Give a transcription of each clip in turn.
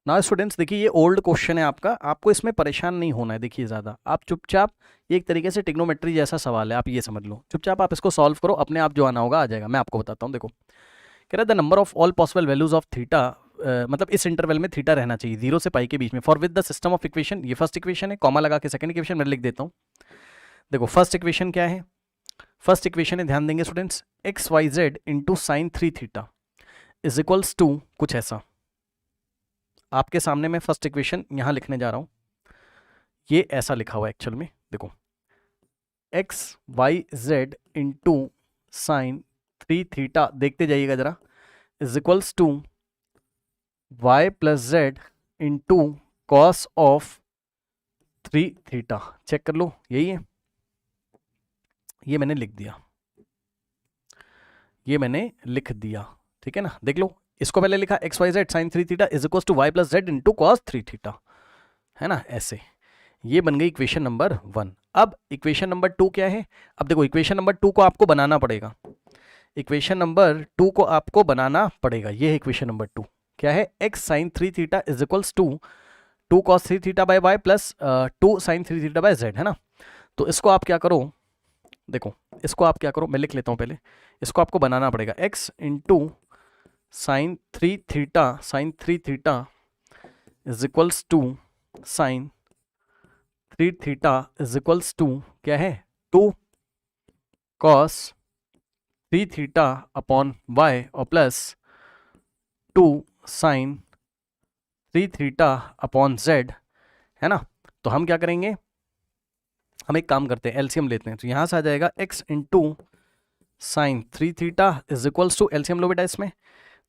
Now students देखिए, ये old question है आपका, आपको इसमें परेशान नहीं होना है। देखिए ज़्यादा आप चुपचाप, ये एक तरीके से टिग्नोमेट्री जैसा सवाल है, आप ये समझ लो, चुपचाप आप इसको सॉल्व करो, अपने आप जो आना होगा आ जाएगा। मैं आपको बताता हूँ। देखो कह रहा है the number of all possible values of theta, मतलब इस इंटरवल में थीटा रहना चाहिए 0 से पाई के बीच में, for with the system of equation. ये फर्स्ट इक्वेशन है, कॉमा लगा के सेकंड इक्वेशन मैं लिख देता हूँ। देखो फर्स्ट इक्वेशन क्या है, फर्स्ट इक्वेशन है, ध्यान देंगे students, x Y Z into sine 3 theta is equals to कुछ ऐसा। आपके सामने मैं फर्स्ट इक्वेशन यहां लिखने जा रहा हूं, ये ऐसा लिखा हुआ है एक्चुअल में। देखो x Y Z into sine 3 theta, देखते जाइएगा जरा, is equals to y plus z into cos of 3 theta. Check कर लो, यही है, ये मैंने लिख दिया, ये मैंने लिख दिया, ठीक है ना। देख लो, इसको पहले लिखा x Y Z sine 3 theta is equal to y plus z into cos 3 theta, है ना, ऐसे। ये बन गई इक्वेशन नंबर 1। अब इक्वेशन नंबर 2 क्या है, अब देखो इक्वेशन नंबर 2 को आपको बनाना पड़ेगा, इक्वेशन नंबर 2 को आपको बनाना पड़ेगा। ये है इक्वेशन नंबर 2, क्या है, x sine 3 theta is equals to 2 cos 3 theta by y plus 2 sine 3 theta by z, है ना। तो इसको आप क्या करो, देखो इसको आप क्या करो, मैं लिख लेता हूँ पहले, इसको आपको बनाना पड़ेगा, x into sine 3 theta is equals to sine 3 theta is equals to क्या है, 2 कॉस 3 थीटा अपॉन वाई और plus 2 sine 3 theta upon z, है ना। तो हम क्या करेंगे, हम एक काम करते हैं, एलसीएम लेते हैं। तो यहां से आ जाएगा X into sine 3 theta is equals to, LCM लो बेटा इसमें,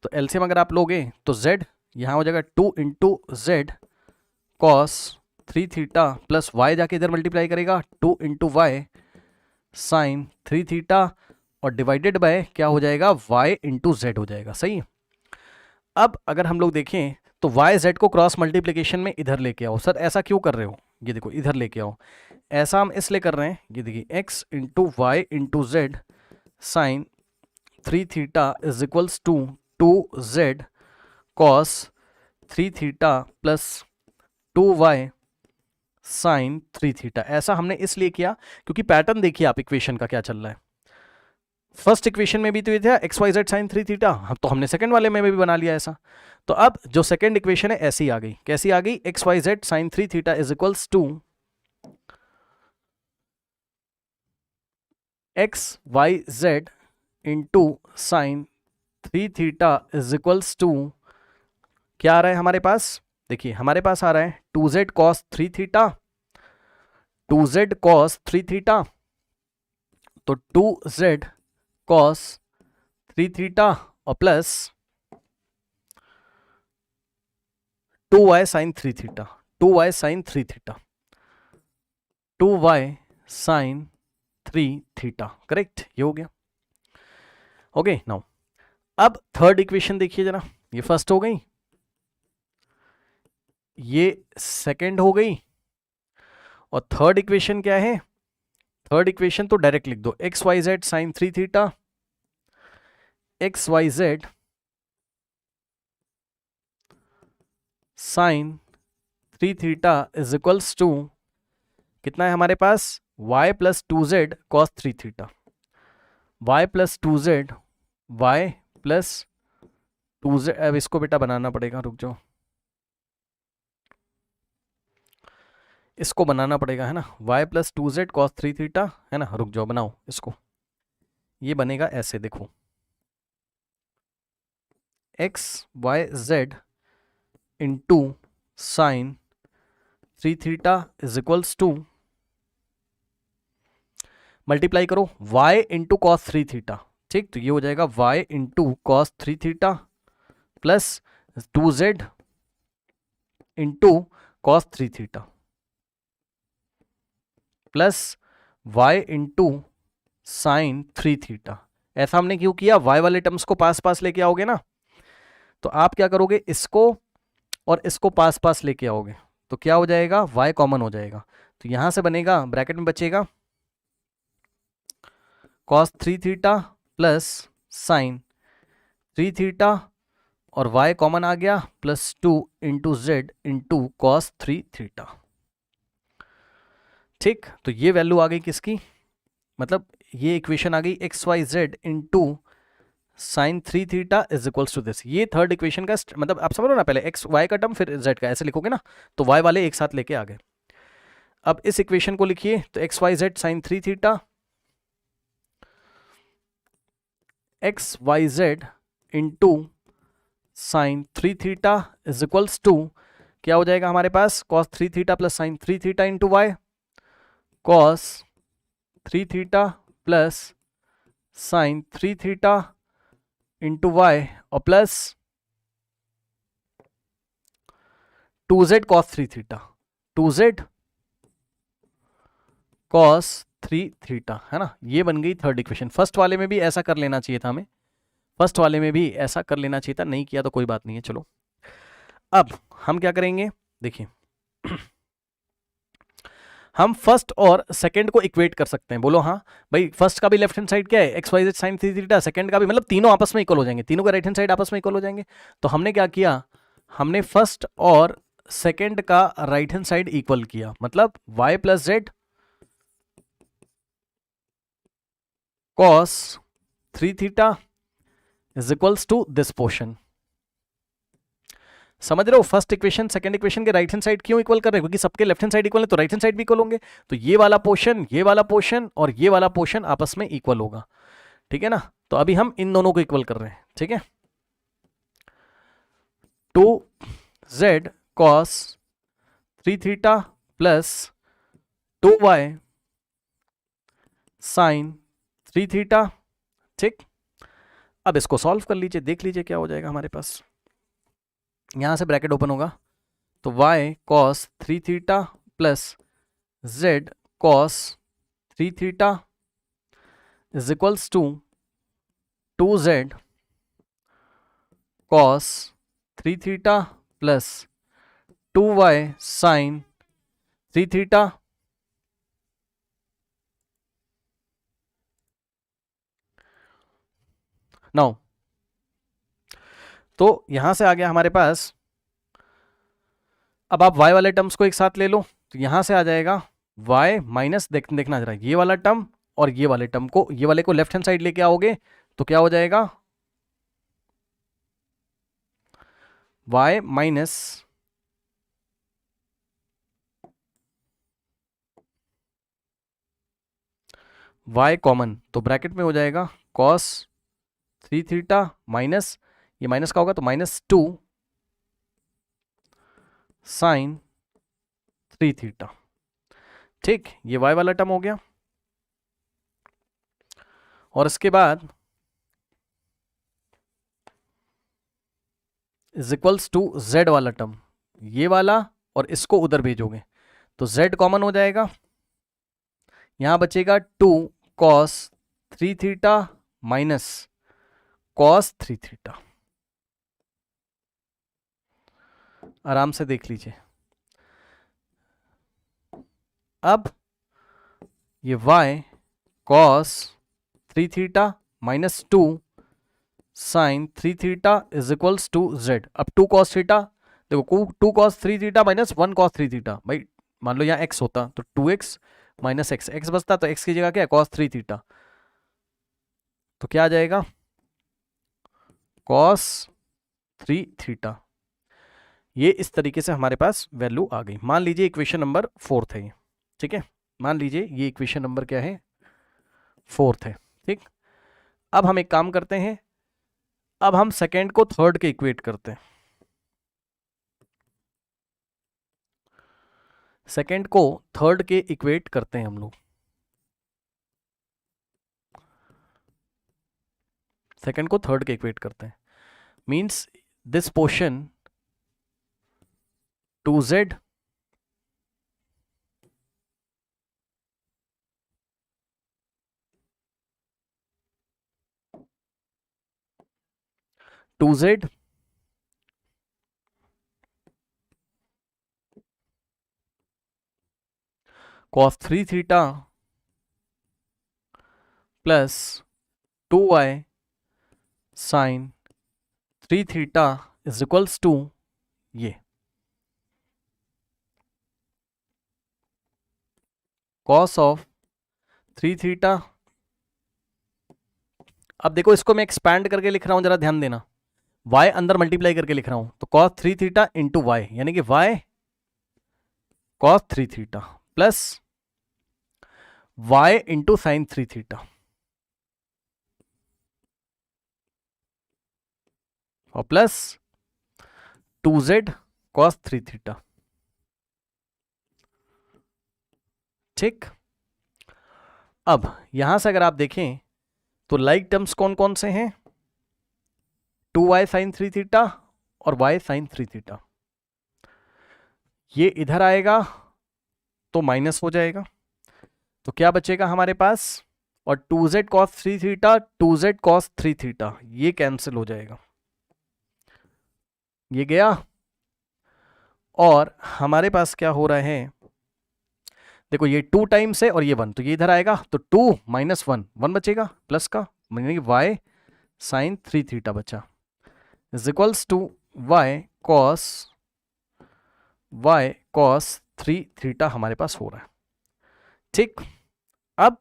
तो एलसीएम अगर आप लोगे तो z यहाँ हो जाएगा 2 into Z cos 3 theta plus y जाके इधर मल्टीप्लाई करेगा 2 इंटू वाई साइन 3 थीटा और डिवाइडेड बाय क्या हो जाएगा, y इंटू जेड हो जाएगा, सही है। अब अगर हम लोग देखें तो y z को क्रॉस मल्टीप्लिकेशन में इधर लेके आओ। सर ऐसा क्यों कर रहे हो, ये देखो इधर लेके आओ, ऐसा हम इसलिए कर रहे हैं, ये देखिए x into y into z sine 3 theta is equals to 2z cos 3 theta plus 2y sine 3 theta. ऐसा हमने इसलिए किया क्योंकि पैटर्न देखिए आप इक्वेशन का क्या चल रहा है, फर्स्ट इक्वेशन में भी तो ये था x Y Z sine 3 theta, तो हमने सेकंड वाले में भी बना लिया ऐसा। तो अब जो सेकंड इक्वेशन है ऐसी आ गई, कैसी आ गई, x Y Z sine 3 theta is equals to x Y Z into sine 3 theta is equals to क्या आ रहा है हमारे पास, देखिए हमारे पास आ रहा है 2z cos 3 theta, 2z cos 3 theta, तो 2z कॉस 3 थीटा और plus 2y sine 3 theta, 2y sine 3 theta, 2y sine 3 theta, correct, ये हो गया। ओके नाउ अब थर्ड इक्वेशन देखिए जरा, ये फर्स्ट हो गई, ये सेकंड हो गई, और थर्ड इक्वेशन क्या है, थर्ड इक्वेशन तो डायरेक्ट लिख दो, x Y Z sine 3 theta, x Y Z sine 3 theta is equals to कितना है हमारे पास, y plus 2z cos 3 theta, y plus 2z, y plus 2z, अब इसको बेटा बनाना पड़ेगा, रुक जाओ, इसको बनाना पड़ेगा, है ना, y plus 2z cos 3 theta, है ना, रुक जाओ बनाओ इसको, ये बनेगा ऐसे, देखो x Y Z into sine 3 theta is equals to, multiply करो y इंटू कॉस 3 थीटा, ठीक, तो ये हो जाएगा y into cos 3 theta plus 2z into cos 3 theta plus y into sine 3 theta. ऐसा हमने क्यों किया, y वाले टर्म्स को पास पास लेके आओगे ना, तो आप क्या करोगे, इसको और इसको पास पास लेके आओगे, तो क्या हो जाएगा, y कॉमन हो जाएगा, तो यहां से बनेगा, ब्रैकेट में बचेगा cos 3 theta plus sine 3 theta और y कॉमन आ गया +2 into Z into cos 3 theta. ठीक, तो ये वैल्यू आ गई किसकी, मतलब ये इक्वेशन आ गई x Y Z into sine 3 theta is equals to this. ये थर्ड इक्वेशन का मतलब आप समझ लो ना, पहले एक्स वाई का टर्म फिर जेड का, ऐसे लिखोगे ना, तो वाई वाले एक साथ लेके आ गए। अब इस इक्वेशन को लिखिए, तो X Y Z sine 3 theta, x Y Z into sine 3 theta is equals to, क्या हो जाएगा हमारे पास, cos 3 theta plus sine 3 theta into Y, cos 3 theta plus sine 3 theta into Y और plus 2z cos 3 theta, 2z cos 3 theta, है ना। ये बन गई थर्ड इक्वेशन। फर्स्ट वाले में भी ऐसा कर लेना चाहिए था हमें, फर्स्ट वाले में भी ऐसा कर लेना चाहिए था, नहीं किया तो कोई बात नहीं है। चलो अब हम क्या करेंगे, देखिए हम फर्स्ट और सेकंड को इक्वेट कर सकते हैं। बोलो हाँ भाई, फर्स्ट का भी लेफ्ट हैंड साइड क्या है, x Y Z sine 3 theta, second का भी, मतलब तीनों आपस में इक्वल हो जाएंगे, तीनों का राइट हैंड साइड आपस में इक्वल हो जाएंगे। तो हमने क्या किया, हमने फर्स्ट और सेकंड का राइट हैंड साइड इक्वल किया, मतलब y plus z cos 3 theta is equals to this portion. समझ रहे हो, फर्स्ट इक्वेशन सेकंड इक्वेशन के राइट हैंड साइड क्यों इक्वल कर रहे हैं, क्योंकि सबके लेफ्ट हैंड साइड इक्वल है तो राइट हैंड साइड भी इक्वल होंगे। तो ये वाला पोर्शन और ये वाला पोर्शन आपस में इक्वल होगा, ठीक है ना। तो अभी हम इन दोनों को इक्वल कर रहे हैं, ठीक है। 2z cos 3 theta plus 2y sine 3 theta, ठीक। अब इसको सॉल्व कर लीजिए, देख लीजिए क्या हो जाएगा हमारे पास। यहां से ब्रैकेट ओपन होगा, तो y cos 3 theta plus z cos 3 theta is equals to 2z cos 3 theta plus 2y sin 3 theta. Now तो यहां से आ गया हमारे पास, अब आप y वाले टर्म्स को एक साथ ले लो, तो यहां से आ जाएगा y माइनस, देखना जरा, ये वाला टर्म और ये वाले टर्म को, ये वाले को लेफ्ट हैंड साइड लेके आओगे तो क्या हो जाएगा, y माइनस y कॉमन, तो ब्रैकेट में हो जाएगा cos 3 थीटा माइनस, ये माइनस का होगा तो -2 साइन 3 थीटा, ठीक। ये y वाला टर्म हो गया, और इसके बाद इज इक्वल्स टू z वाला टर्म, ये वाला, और इसको उधर भेजोगे तो z कॉमन हो जाएगा, यहां बचेगा 2 cos 3 theta minus cos 3 theta. आराम से देख लीजिए। अब ये y cos 3 theta minus 2 sine 3 theta is equals to z। अब 2 cos थीटा, देखो 2 cos 3 theta minus 1 cos 3 theta, भाई मान लो यहाँ x होता तो 2x माइनस x बचता, तो x की जगह क्या है, cos 3 थीटा, तो क्या आ जाएगा cos 3 थीटा। ये इस तरीके से हमारे पास वैल्यू आ गई। मान लीजिए इक्वेशन नंबर 4 है ये, ठीक है, मान लीजिए ये इक्वेशन नंबर क्या है, 4 है, ठीक। अब हम एक काम करते हैं, अब हम सेकेंड को थर्ड के इक्वेट करते हैं, सेकेंड को थर्ड के इक्वेट करते हैं हम लोग। सेकेंड को थर्ड के इक्वेट करते हैं, means this portion 2z cos 3 theta plus 2y sin 3 theta is equals to ये कॉस ऑफ 3 थीटा। अब देखो इसको मैं एक्सपैंड करके लिख रहा हूं, जरा ध्यान देना, y अंदर मल्टीप्लाई करके लिख रहा हूं, तो cos 3 थीटा इंटू वाई, यानी कि y cos 3 theta plus y into sine 3 theta और प्लस 2z cos 3 थीटा। ठीक, अब यहां से अगर आप देखें तो लाइक टर्म्स कौन कौन से हैं, 2y साइन 3 थीटा और y साइन 3 थीटा। ये इधर आएगा तो माइनस हो जाएगा, तो क्या बचेगा हमारे पास, और 2z cos 3 theta 2z cos 3 theta ये कैंसिल हो जाएगा, ये गया। और हमारे पास क्या हो रहा है, देखो ये 2 टाइम्स है और ये 1, तो ये इधर आएगा तो 2 माइनस 1 बचेगा प्लस का, यानी कि y साइन 3 थीटा बचा is equals to y cos 3 theta हमारे पास हो रहा है। ठीक, अब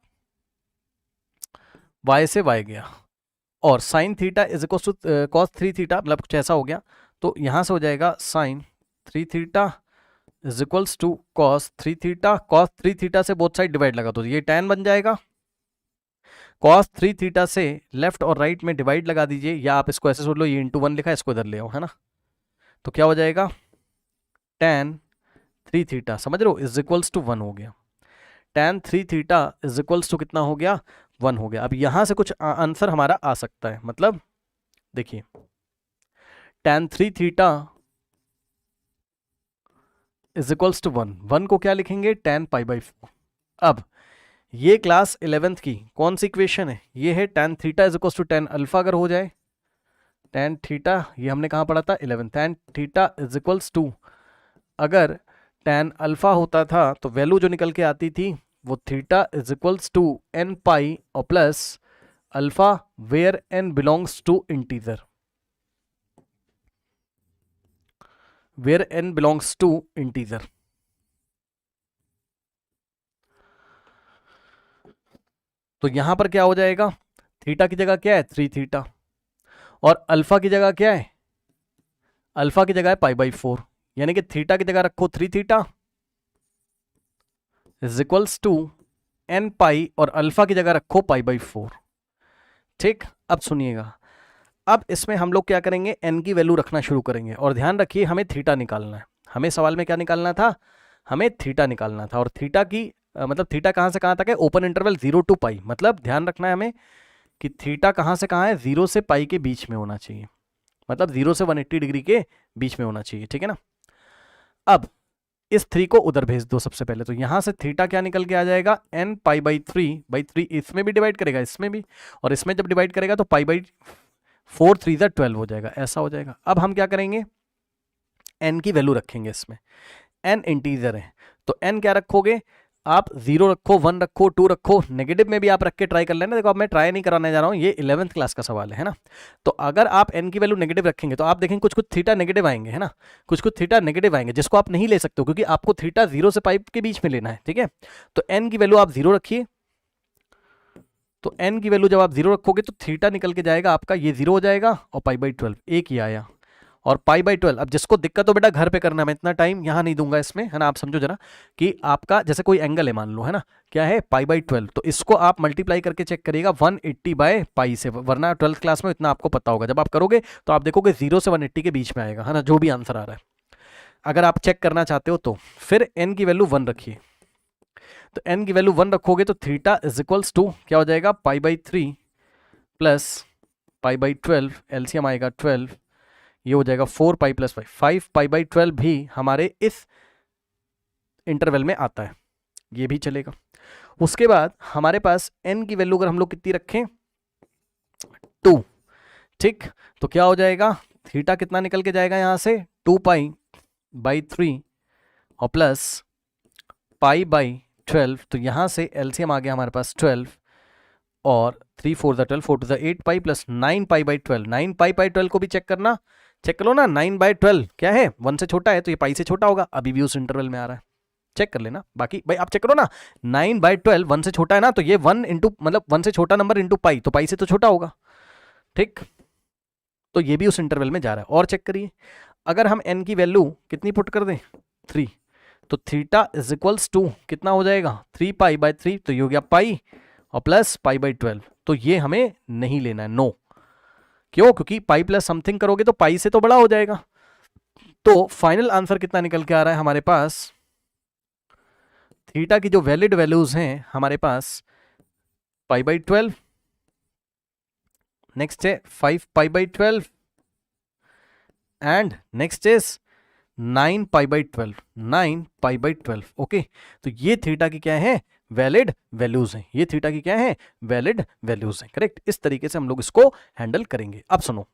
y से y गया और sine theta is equals to cos 3 theta, मतलब कुछ ऐसा हो गया, तो यहां से हो जाएगा sine 3 theta is equals to cos 3 theta. Cos 3 theta से बोथ साइड डिवाइड लगा तो ये tan बन जाएगा, कॉस 3 थीटा से लेफ्ट और राइट में डिवाइड लगा दीजिए, या आप इसको ऐसे सोच लो, ये इंटू 1 लिखा है, इसको इधर ले आओ, है ना, तो क्या हो जाएगा tan 3 थीटा, समझ रहे हो, इज इक्वल्स टू 1 हो गया। tan 3 theta is equals to कितना हो गया, 1 हो गया। अब यहां से कुछ आंसर हमारा आ सकता है, मतलब देखिए tan 3 theta is equals to 1 को क्या लिखेंगे, tan पाई बाई 4। अब ये क्लास 11th की कौन सी इक्वेशन है, ये है tan theta is equals to tan alpha, अगर हो जाए tan थीटा, ये हमने कहाँ पढ़ा था 11, tan theta is equals to, अगर tan अल्फा होता था तो वैल्यू जो निकल के आती थी वो theta is equals to n pi और plus alpha where n belongs to integer, where n belongs to integer. तो यहां पर क्या हो जाएगा, थीटा की जगह क्या है 3 थीटा और अल्फा की जगह क्या है, अल्फा की जगह है पाई बाई 4, यानी कि थीटा की जगह रखो 3 theta is equals to n pi और अल्फा की जगह रखो पाई बाई 4। ठीक, अब सुनिएगा, अब इसमें हम लोग क्या करेंगे, n की वैल्यू रखना शुरू करेंगे, और ध्यान रखिए हमें थीटा निकालना है, हमें सवाल में क्या निकालना था, हमें थीटा निकालना था, और थीटा की मतलब थीटा कहाँ से कहाँ तक है, ओपन इंटरवल 0 टू पाई, मतलब ध्यान रखना है हमें कि थीटा कहाँ से कहाँ है, 0 से पाई के बीच में होना चाहिए, मतलब 0 से 180 डिग्री के बीच में होना चाहिए, ठीक है ना। अब इस 3 को उधर भेज दो सबसे पहले, तो यहां से थीटा क्या निकल के आ जाएगा, n पाई बाई 3 इसमें भी डिवाइड करेगा, इसमें भी, और इसमें जब डिवाइड करेगा तो पाई बाई 4 3 12 हो जाएगा, ऐसा हो जाएगा। अब हम क्या करेंगे, n की वैल्यू रखेंगे इसमें, n इंटीजर है तो n क्या रखोगे आप, 0 रखो, 1 रखो, 2 रखो, नेगेटिव में भी आप रख के ट्राई कर लेना। देखो अब मैं ट्राई नहीं कराने जा रहा हूँ, ये 11th क्लास का सवाल है ना, तो अगर आप n की वैल्यू नेगेटिव रखेंगे तो आप देखेंगे कुछ कुछ थीटा नेगेटिव आएंगे, है ना, कुछ कुछ थीटा नेगेटिव आएंगे, जिसको आप नहीं ले सकते हो क्योंकि आपको थीटा 0 से पाई के बीच में लेना है, ठीक है। तो n की वैल्यू आप 0 रखिए, तो n की वैल्यू जब आप 0 रखोगे तो थीटा निकल के जाएगा आपका, ये 0 हो जाएगा और पाई बाई 12 एक ही आया, और पाई बाई 12। अब जिसको दिक्कत हो बेटा घर पे करना, मैं इतना टाइम यहाँ नहीं दूंगा इसमें, है ना, आप समझो जरा कि आपका जैसे कोई एंगल है मान लो, है ना, क्या है पाई बाई 12, तो इसको आप मल्टीप्लाई करके चेक करिएगा 180 बाय पाई से, वरना 12th क्लास में इतना आपको पता होगा, जब आप करोगे तो आप देखोगे 0 से 180 के बीच में आएगा, है ना, जो भी आंसर आ रहा है, अगर आप चेक करना चाहते हो तो। फिर n की वैल्यू 1 रखिए, तो n की वैल्यू 1 रखोगे तो थीटा इज इक्वल्स टू क्या हो जाएगा, pi by 3 plus pi by 12, LCM आएगा 12, ये हो जाएगा 4 पाई प्लस 5 पाई बाई 12 भी हमारे इस इंटरवल में आता है, ये भी चलेगा। उसके बाद हमारे पास n की वैल्यू अगर हम लोग कितनी रखें 2, ठीक, तो क्या हो जाएगा, थीटा कितना निकल के जाएगा यहां से 2 पाई बाई 3 और प्लस पाई बाई 12, तो यहां से एलसीएम आ गया हमारे पास 12 और 3 4 the 12, 4 2 the 8 pi plus 9 pi by 12, 9 pi by 12 को भी चेक करना, चेक करो ना, 9 बाई 12 क्या है, 1 से छोटा है तो ये पाई से छोटा होगा, अभी भी उस इंटरवल में आ रहा है, चेक कर लेना। बाकी भाई आप चेक करो ना, 9 बाई 12 1 से छोटा है ना, तो ये 1 इंटू मतलब 1 से छोटा नंबर इंटू पाई, तो पाई से तो छोटा होगा, ठीक, तो ये भी उस इंटरवल में जा रहा है। और चेक करिए, अगर हम n की वैल्यू कितनी पुट कर दें 3, तो थीटा इज इक्वल्स टू कितना हो जाएगा 3 पाई बाई 3, तो ये हो गया पाई और प्लस पाई बाई 12, तो ये हमें नहीं लेना है, नो। क्यों? क्योंकि पाई प्लस समथिंग करोगे तो पाई से तो बड़ा हो जाएगा। तो फाइनल आंसर कितना निकल के आ रहा है हमारे पास, थीटा की जो वैलिड वैल्यूज हैं हमारे पास पाई बाई 12, नेक्स्ट है 5 pi by 12 and next is 9 pi by 12, 9 pi by 12, okay. तो ये थीटा की क्या है, वैलिड वैल्यूज हैं, ये थीटा की क्या है, वैलिड वैल्यूज हैं, करेक्ट। इस तरीके से हम लोग इसको हैंडल करेंगे। अब सुनो,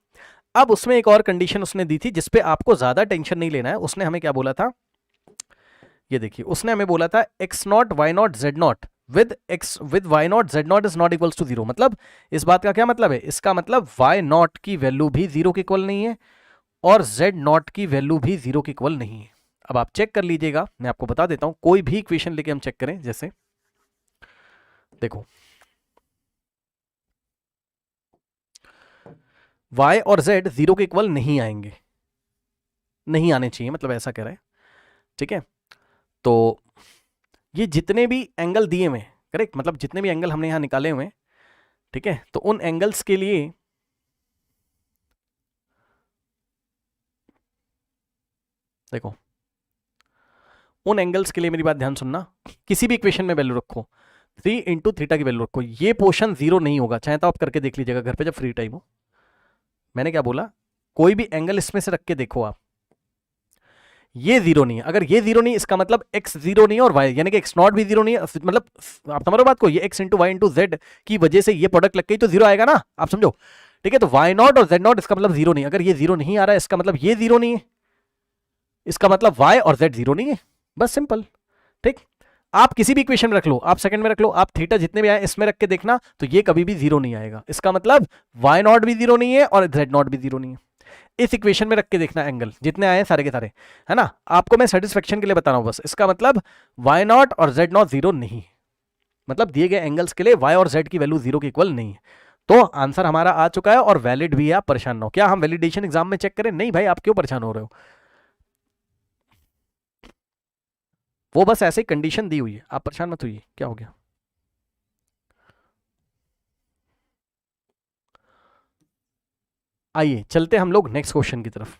अब उसमें एक और कंडीशन उसने दी थी जिसपे आपको ज्यादा टेंशन नहीं लेना है। उसने हमें क्या बोला था, ये देखिए, उसने हमें बोला था x not y not z not with y not z not is not equals to 0। मतलब इस बात का क्या मतलब है, इसका मतलब वाई नॉट की वैल्यू भी 0 के इक्वल नहीं है और जेड नॉट की वैल्यू भी 0 के इक्वल नहीं है। अब आप चेक कर लीजिएगा, मैं आपको बता देता हूं, कोई भी इक्वेशन लेके हम चेक करें, जैसे देखो y और z 0 के इक्वल नहीं आएंगे, नहीं आने चाहिए, मतलब ऐसा कह रहा है, ठीक है। तो ये जितने भी एंगल दिए हुए, करेक्ट, मतलब जितने भी एंगल हमने यहां निकाले हुए, ठीक है, तो उन एंगल्स के लिए देखो, उन एंगल्स के लिए मेरी बात ध्यान सुनना, किसी भी इक्वेशन में वैल्यू रखो, 3 इंटू थीटा की वैल्यू रखो, ये पोर्शन 0 नहीं होगा, चाहे तो आप करके देख लीजिएगा घर पे जब फ्री टाइम हो। मैंने क्या बोला, कोई भी एंगल इसमें से रख के देखो आप, ये 0 नहीं है। अगर ये 0 नहीं, इसका मतलब x 0 नहीं है और y यानी कि x नॉट भी 0 नहीं है, मतलब आप समझ रहे हो बात को, ये x into y into z की वजह से ये प्रोडक्ट लग गई तो 0 आएगा ना, आप समझो, ठीक है। तो y नॉट और z नॉट इसका मतलब 0 नहीं, अगर ये 0 नहीं आ रहा है इसका मतलब ये 0 नहीं है, इसका मतलब y और z 0 नहीं है, बस सिंपल, ठीक। आप किसी भी इक्वेशन में रख लो, आप सेकंड में रख लो, आप थीटा जितने भी आए इसमें रख के देखना, तो ये कभी भी 0 नहीं आएगा, इसका मतलब y नॉट भी 0 नहीं है और z नॉट भी 0 नहीं है। इस इक्वेशन में रख के देखना एंगल जितने आए सारे के सारे, है ना, आपको मैं सेटिस्फेक्शन के लिए बता रहा हूं बस, इसका मतलब y नॉट और z नॉट 0 नहीं है, मतलब दिए गए एंगल्स के लिए y और z की वैल्यू 0 के इक्वल नहीं है। तो आंसर हमारा आ चुका है और वैलिड भी है, आप परेशान ना हो। क्या हम वैलिडेशन एग्जाम में चेक करें? नहीं भाई, आप क्यों परेशान हो रहे हो, वो बस ऐसे ही कंडीशन दी हुई है, आप परेशान मत होइए। क्या हो गया, आइए चलते हम लोग नेक्स्ट क्वेश्चन की तरफ।